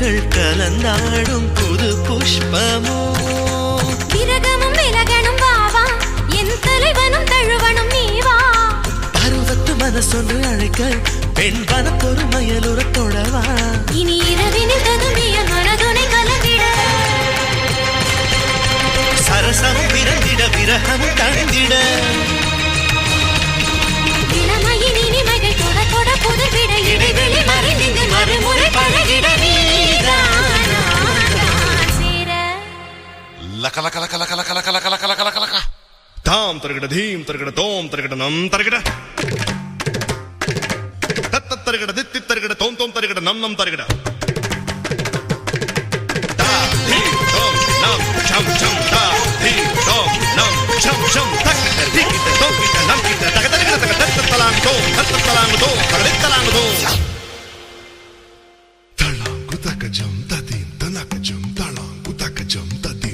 பூக்கள் கலந்தாடும் புது புஷ்பமோ விரகமும் விலகனும் வாவா என் தலைவனும் தழுவனும் நீவா பருவத்து மனசொன்று அழைக்க பெண் வனப்பொரு மயலுற தொடவா இனி இரவினில் ததும்பிய மனதுனை கலந்திட சரசமும் பிறந்திட விரகமும் தணிந்திட இளமையின் இனிமைகள் தொட தொட புதுவிட இடைவெளி மறைந்து மறுமுறை பழகிட நீதானா சேர லக லக லக லக லக லக லக லக லக லக லக தாம் தருகிட தீம் தருகிட தோம் தருகிட நம் தருகிட தத்த தருகிட தித்தி தருகிட தோம் தோம் தருகிட நம் நம் தருகிட தா தீம் தோம் நம் சம் சம் தா தீம் தோம் நம் சம் சம் தக்கிட்ட திக்கிட்ட தோக்கிட்ட நம் கிட்ட தக தருகிட தக தத்த தலாங்கு தோம் தத்த தலாங்கு தோம் தகடி தலாங்கு தோம் தலாங்கு தக்க ஜம் ததீம் தனக்க ஜம் தலாங்கு தக்க ஜம் ததீம்